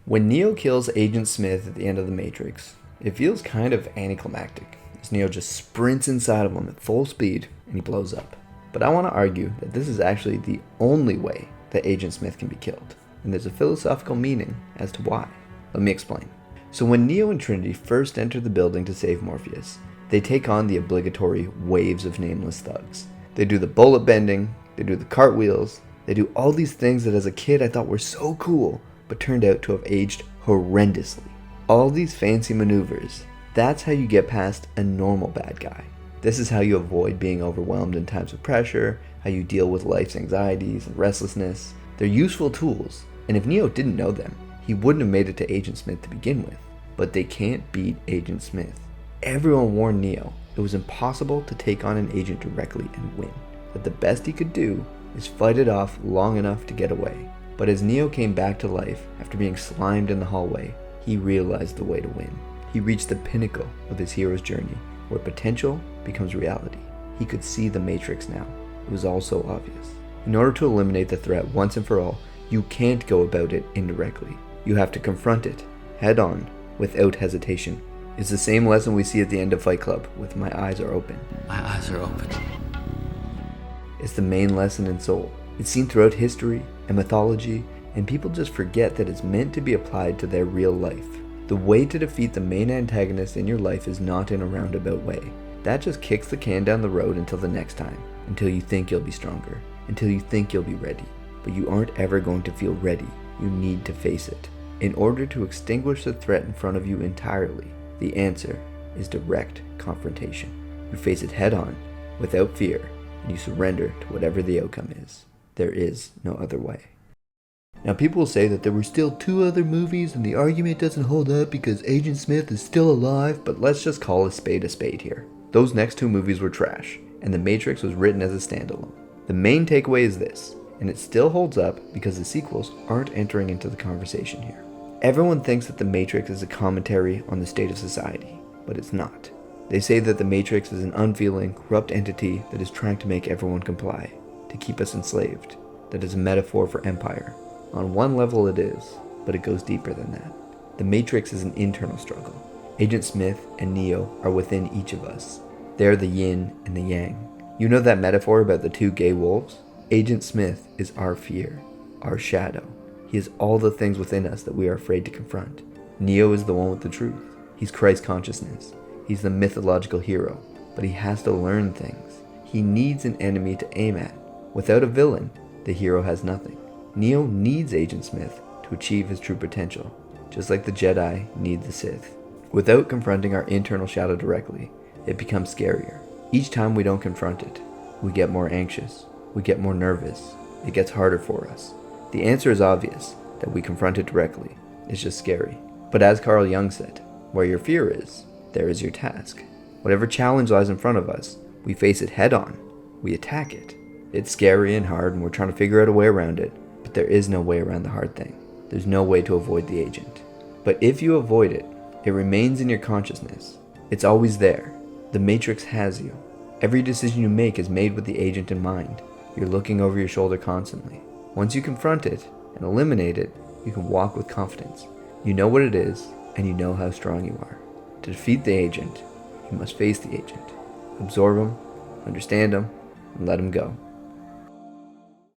When Neo kills Agent Smith at the end of The Matrix, it feels kind of anticlimactic, as Neo just sprints inside of him at full speed and he blows up. But I want to argue that this is actually the only way that Agent Smith can be killed, and there's a philosophical meaning as to why. Let me explain. So when Neo and Trinity first enter the building to save Morpheus, they take on the obligatory waves of nameless thugs. They do the bullet bending, they do the cartwheels, they do all these things that as a kid I thought were so cool, but turned out to have aged horrendously. All these fancy maneuvers, that's how you get past a normal bad guy. This is how you avoid being overwhelmed in times of pressure, how you deal with life's anxieties and restlessness. They're useful tools, and if Neo didn't know them, he wouldn't have made it to Agent Smith to begin with. But they can't beat Agent Smith. Everyone warned Neo it was impossible to take on an agent directly and win, that the best he could do is fight it off long enough to get away. But as Neo came back to life after being slimed in the hallway, he realized the way to win. He reached the pinnacle of his hero's journey, where potential becomes reality. He could see the Matrix now. It was all so obvious. In order to eliminate the threat once and for all, you can't go about it indirectly. You have to confront it, head on, without hesitation. It's the same lesson we see at the end of Fight Club with My Eyes Are Open. My eyes are open. It's the main lesson in Soul. It's seen throughout history and mythology, and people just forget that it's meant to be applied to their real life. The way to defeat the main antagonist in your life is not in a roundabout way. That just kicks the can down the road until the next time, until you think you'll be stronger, until you think you'll be ready. But you aren't ever going to feel ready. You need to face it. In order to extinguish the threat in front of you entirely, the answer is direct confrontation. You face it head on, without fear, and you surrender to whatever the outcome is. There is no other way. Now people will say that there were still 2 other movies and the argument doesn't hold up because Agent Smith is still alive, but let's just call a spade here. Those next 2 movies were trash, and The Matrix was written as a standalone. The main takeaway is this, and it still holds up because the sequels aren't entering into the conversation here. Everyone thinks that The Matrix is a commentary on the state of society, but it's not. They say that The Matrix is an unfeeling, corrupt entity that is trying to make everyone comply, to keep us enslaved, that is a metaphor for empire. On one level it is, but it goes deeper than that. The Matrix is an internal struggle. Agent Smith and Neo are within each of us. They're the yin and the yang. You know that metaphor about the 2 gay wolves? Agent Smith is our fear, our shadow. He is all the things within us that we are afraid to confront. Neo is the one with the truth. He's Christ consciousness. He's the mythological hero, but he has to learn things. He needs an enemy to aim at. Without a villain, the hero has nothing. Neo needs Agent Smith to achieve his true potential, just like the Jedi need the Sith. Without confronting our internal shadow directly, it becomes scarier. Each time we don't confront it, we get more anxious, we get more nervous, it gets harder for us. The answer is obvious, that we confront it directly. It's just scary. But as Carl Jung said, where your fear is, there is your task. Whatever challenge lies in front of us, we face it head on, we attack it. It's scary and hard and we're trying to figure out a way around it, but there is no way around the hard thing. There's no way to avoid the agent. But if you avoid it, it remains in your consciousness. It's always there. The Matrix has you. Every decision you make is made with the agent in mind. You're looking over your shoulder constantly. Once you confront it and eliminate it, you can walk with confidence. You know what it is, and you know how strong you are. To defeat the agent, you must face the agent. Absorb him, understand him, and let him go.